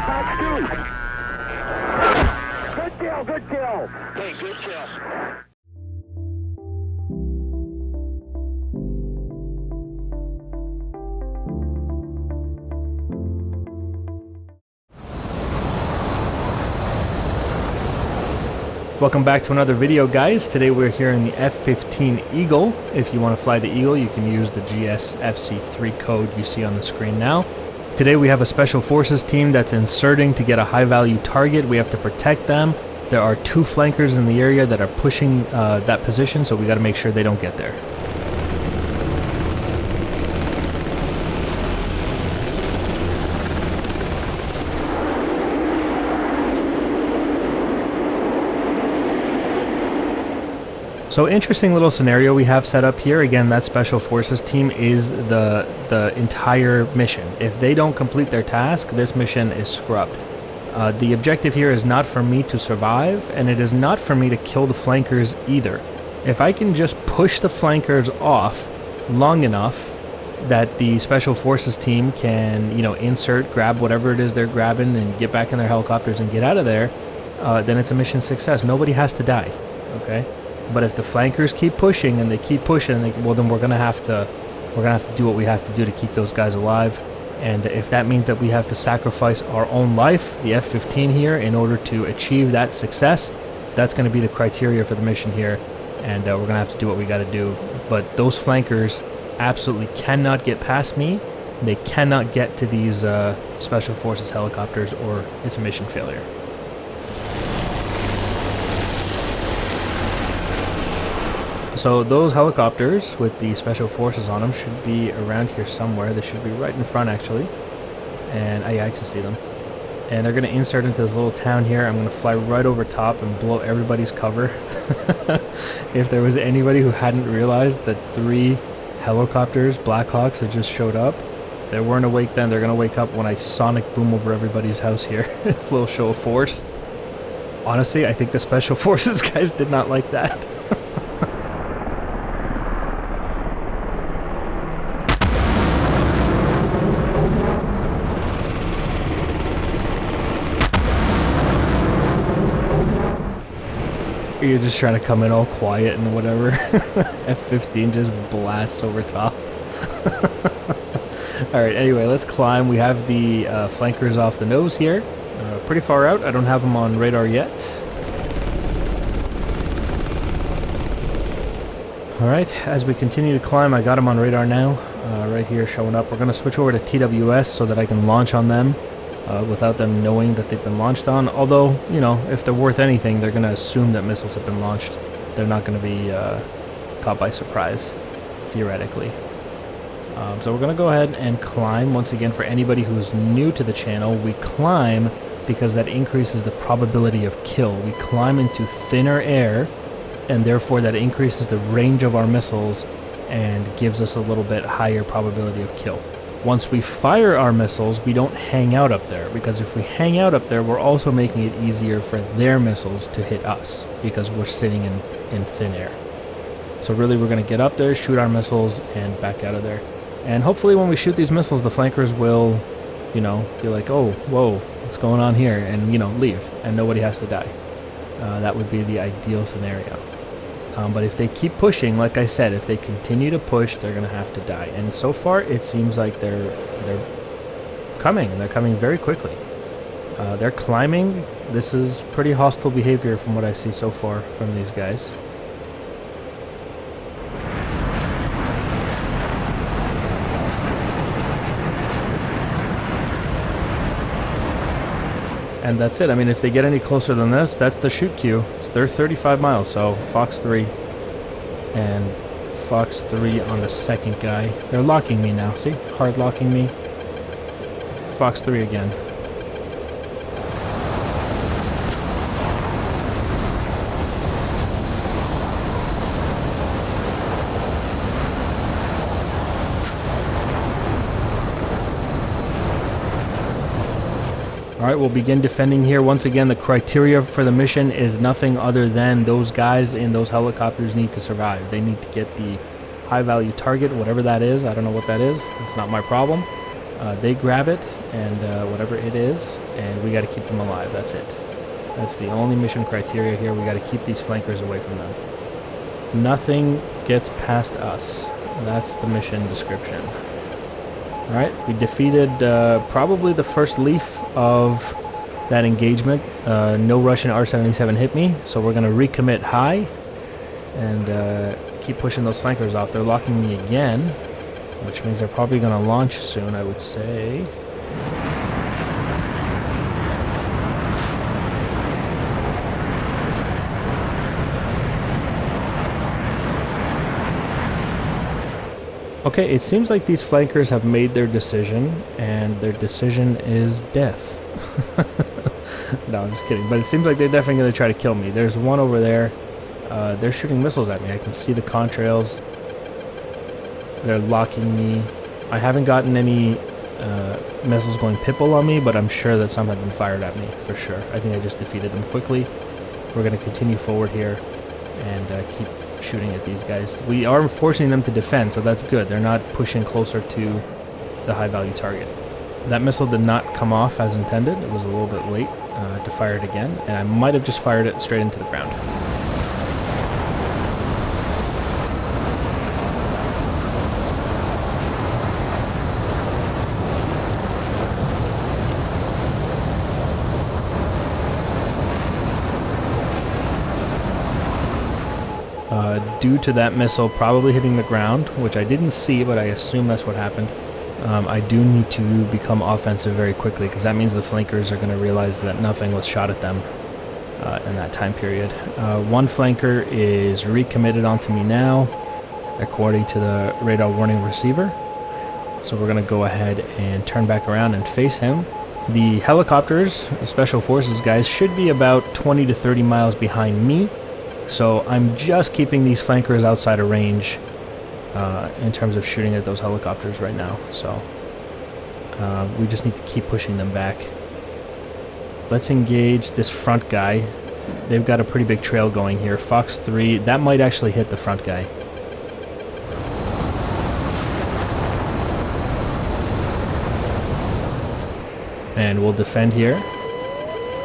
Good kill, good kill. Hey, good kill. Welcome back to another video, guys. Today we're here in the F-15 Eagle. If you want to fly the Eagle, you can use the GSFC3 code you see on the screen now. Today we have a Special Forces team that's inserting to get a high-value target. We have to protect them. There are two flankers in the area that are pushing that position, so we got to make sure they don't get there. So interesting little scenario we have set up here. Again, that Special Forces team is the entire mission. If they don't complete their task, this mission is scrubbed. The objective here is not for me to survive, and it is not for me to kill the flankers either. If I can just push the flankers off long enough that the Special Forces team can, insert, grab whatever it is they're grabbing and get back in their helicopters and get out of there, then it's a mission success. Nobody has to die, okay? But if the flankers keep pushing and they keep pushing, well, then we're gonna have to do what we have to do to keep those guys alive. And if that means that we have to sacrifice our own life, the F-15 here, in order to achieve that success, that's going to be the criteria for the mission here. And we're gonna have to do what we got to do. But those flankers absolutely cannot get past me. They cannot get to these Special Forces helicopters, or it's a mission failure. So those helicopters with the Special Forces on them should be around here somewhere. They should be right in front, actually. And I can see them. And they're going to insert into this little town here. I'm going to fly right over top and blow everybody's cover. If there was anybody who hadn't realized that 3 helicopters, Blackhawks, had just showed up, if they weren't awake then, they're going to wake up when I sonic boom over everybody's house here. A little show of force. Honestly, I think the Special Forces guys did not like that. You're just trying to come in all quiet and whatever. F-15 just blasts over top. Alright, anyway, let's climb. We have the flankers off the nose here. Pretty far out. I don't have them on radar yet. Alright, as we continue to climb, I got them on radar now. Right here showing up. We're going to switch over to TWS so that I can launch on them. Without them knowing that they've been launched on. Although, if they're worth anything, they're going to assume that missiles have been launched. They're not going to be caught by surprise, theoretically. So we're going to go ahead and climb. Once again, for anybody who's new to the channel, we climb because that increases the probability of kill. We climb into thinner air, and therefore that increases the range of our missiles and gives us a little bit higher probability of kill. Once we fire our missiles, we don't hang out up there, because if we hang out up there, we're also making it easier for their missiles to hit us, because we're sitting in thin air. So really, we're going to get up there, shoot our missiles, and back out of there. And hopefully when we shoot these missiles, the flankers will, be like, oh, whoa, what's going on here? And, leave, and nobody has to die. That would be the ideal scenario. But if they keep pushing, like I said, if they continue to push, they're going to have to die. And so far, it seems like they're coming, and they're coming very quickly. They're climbing. This is pretty hostile behavior from what I see so far from these guys. And that's it. I mean, if they get any closer than this, that's the shoot queue. So they're 35 miles, so Fox 3 and Fox 3 on the second guy. They're locking me now, see? Hard locking me. Fox 3 again. Alright, we'll begin defending here. Once again, the criteria for the mission is nothing other than those guys in those helicopters need to survive. They need to get the high value target, whatever that is. I don't know what that is. It's not my problem. They grab it, and whatever it is, and we got to keep them alive. That's it. That's the only mission criteria here. We got to keep these flankers away from them. Nothing gets past us. That's the mission description. Alright, we defeated probably the first leaf of that engagement. No Russian R-77 hit me, so we're going to recommit high and keep pushing those flankers off. They're locking me again, which means they're probably going to launch soon, I would say. Okay, it seems like these flankers have made their decision, and their decision is death. No, I'm just kidding. But it seems like they're definitely going to try to kill me. There's one over there. They're shooting missiles at me. I can see the contrails. They're locking me. I haven't gotten any missiles going Pipple on me, but I'm sure that some have been fired at me, for sure. I think I just defeated them quickly. We're going to continue forward here and keep shooting at these guys. We are forcing them to defend, so that's good. They're not pushing closer to the high value target. That missile did not come off as intended. It was a little bit late to fire it again, and I might have just fired it straight into the ground. Due to that missile probably hitting the ground, which I didn't see, but I assume that's what happened, I do need to become offensive very quickly, because that means the flankers are going to realize that nothing was shot at them in that time period. One flanker is recommitted onto me now, according to the radar warning receiver. So we're going to go ahead and turn back around and face him. The helicopters, the Special Forces guys, should be about 20 to 30 miles behind me. So I'm just keeping these flankers outside of range in terms of shooting at those helicopters right now. So we just need to keep pushing them back. Let's engage this front guy. They've got a pretty big trail going here. Fox 3, that might actually hit the front guy. And we'll defend here.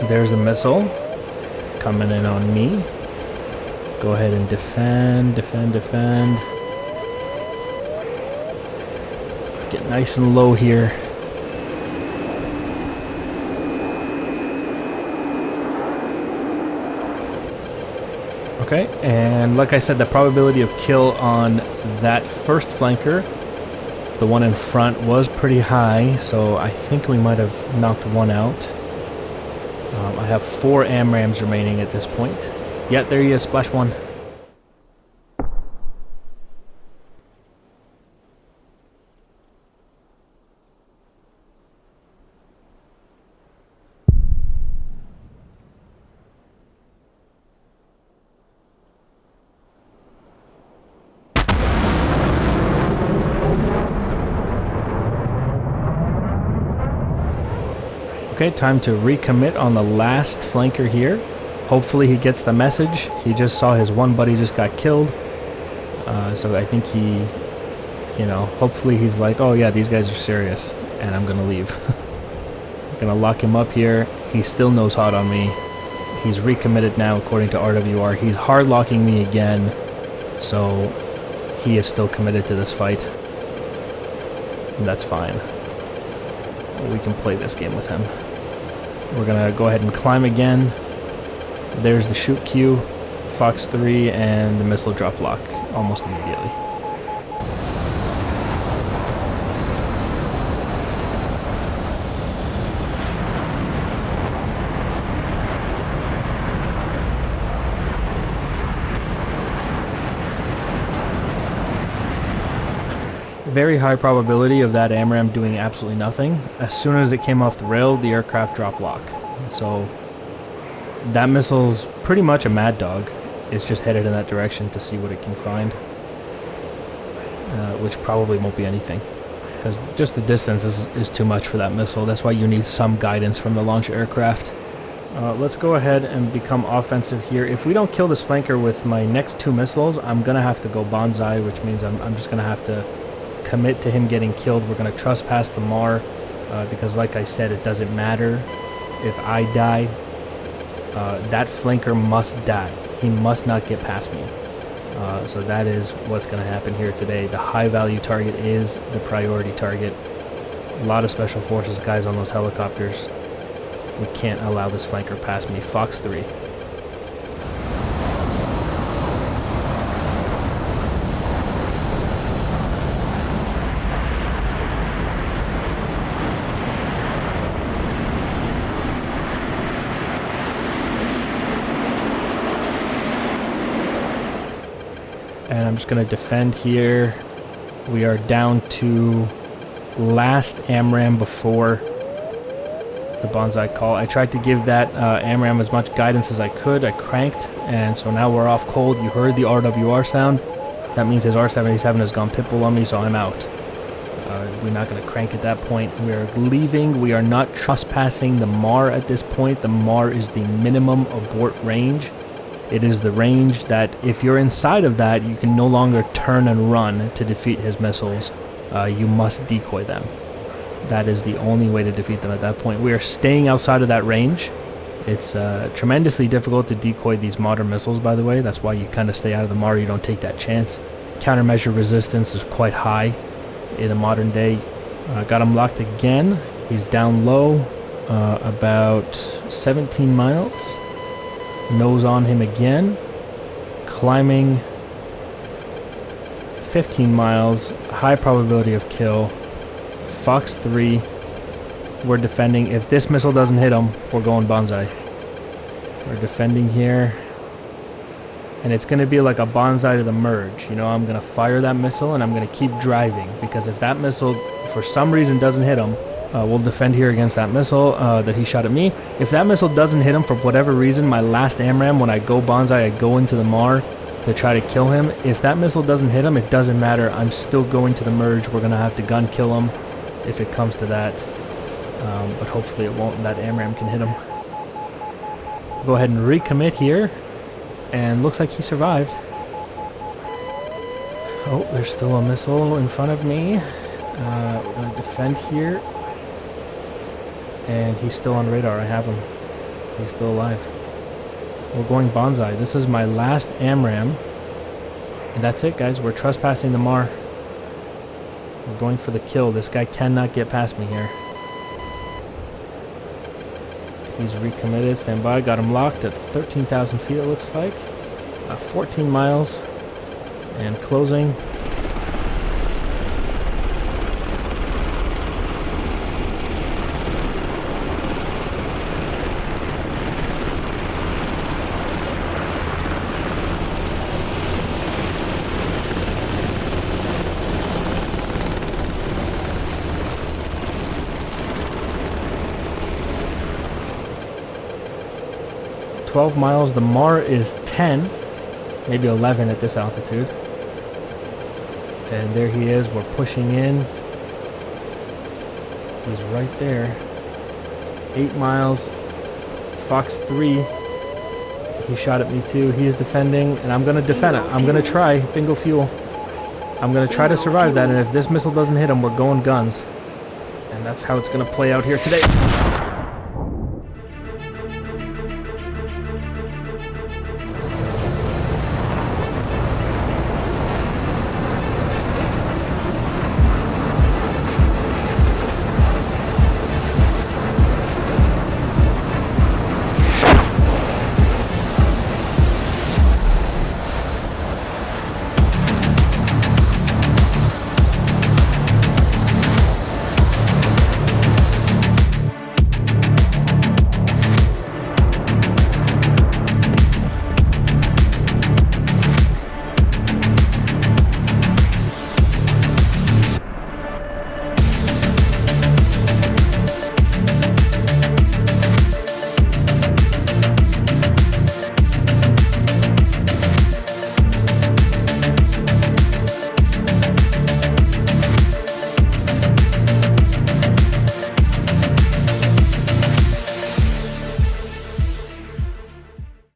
There's a missile coming in on me. Go ahead and defend. Get nice and low here. Okay, and like I said, the probability of kill on that first flanker, the one in front, was pretty high, so I think we might have knocked one out. I have 4 AMRAAMs remaining at this point. Yeah, there he is, splash 1. Okay, time to recommit on the last flanker here. Hopefully he gets the message. He just saw his one buddy just got killed. So I think he, you know, hopefully he's like, oh yeah, these guys are serious, and I'm gonna leave. I'm gonna lock him up here. He still knows hot on me. He's recommitted now according to RWR. He's hard locking me again, so he is still committed to this fight. And that's fine. We can play this game with him. We're gonna go ahead and climb again. There's the shoot queue, Fox 3, and the missile drop lock almost immediately. Very high probability of that AMRAAM doing absolutely nothing. As soon as it came off the rail, the aircraft dropped lock. So that missile's pretty much a mad dog. It's just headed in that direction to see what it can find, which probably won't be anything, because just the distance is too much for that missile. That's why you need some guidance from the launch aircraft. Let's go ahead and become offensive here. If we don't kill this flanker with my next 2 missiles, I'm going to have to go BANZAI, which means I'm just going to have to commit to him getting killed. We're going to trespass the Mar because, like I said, it doesn't matter if I die. That flanker must die. He must not get past me. So that is what's going to happen here today. The high-value target is the priority target. A lot of Special Forces guys on those helicopters. We can't allow this flanker past me. Fox 3. And I'm just going to defend here. We are down to last AMRAAM before the BANZAI call. I tried to give that AMRAAM as much guidance as I could. I cranked, and so now we're off cold. You heard the RWR sound. That means his R77 has gone pitbull on me, so I'm out. We're not going to crank at that point. We are leaving. We are not trespassing the Mar at this point. The Mar is the minimum abort range. It is the range that if you're inside of that, you can no longer turn and run to defeat his missiles. You must decoy them. That is the only way to defeat them at that point. We are staying outside of that range. It's tremendously difficult to decoy these modern missiles, by the way. That's why you kind of stay out of the Mar. You don't take that chance. Countermeasure resistance is quite high in the modern day. Got him locked again. He's down low, about 17 miles. Nose on him again. Climbing 15 miles. High probability of kill. Fox 3. We're defending. If this missile doesn't hit him, we're going BANZAI. We're defending here. And it's going to be like a BANZAI to the merge. You know, I'm going to fire that missile and I'm going to keep driving. Because if that missile, for some reason, doesn't hit him, we'll defend here against that missile that he shot at me. If that missile doesn't hit him for whatever reason, my last AMRAAM, when I go BANZAI, I go into the Mar to try to kill him. If that missile doesn't hit him, it doesn't matter. I'm still going to the merge. We're going to have to gun kill him if it comes to that. But hopefully it won't, and that AMRAAM can hit him. Go ahead and recommit here. And looks like he survived. Oh, there's still a missile in front of me. We're going to defend here. And he's still on radar. I have him. He's still alive. We're going BANZAI. This is my last AMRAAM. And that's it, guys. We're trespassing the Mar. We're going for the kill. This guy cannot get past me here. He's recommitted. Stand by. Got him locked at 13,000 feet, it looks like. 14 miles. And closing. Miles. The Mar is 10, maybe 11 at this altitude. And there he is. We're pushing in. He's right there. 8 miles. Fox 3. He shot at me too. He is defending, and I'm going to defend it. I'm going to try. Bingo fuel. I'm going to try to survive that, and if this missile doesn't hit him, we're going guns. And that's how it's going to play out here today.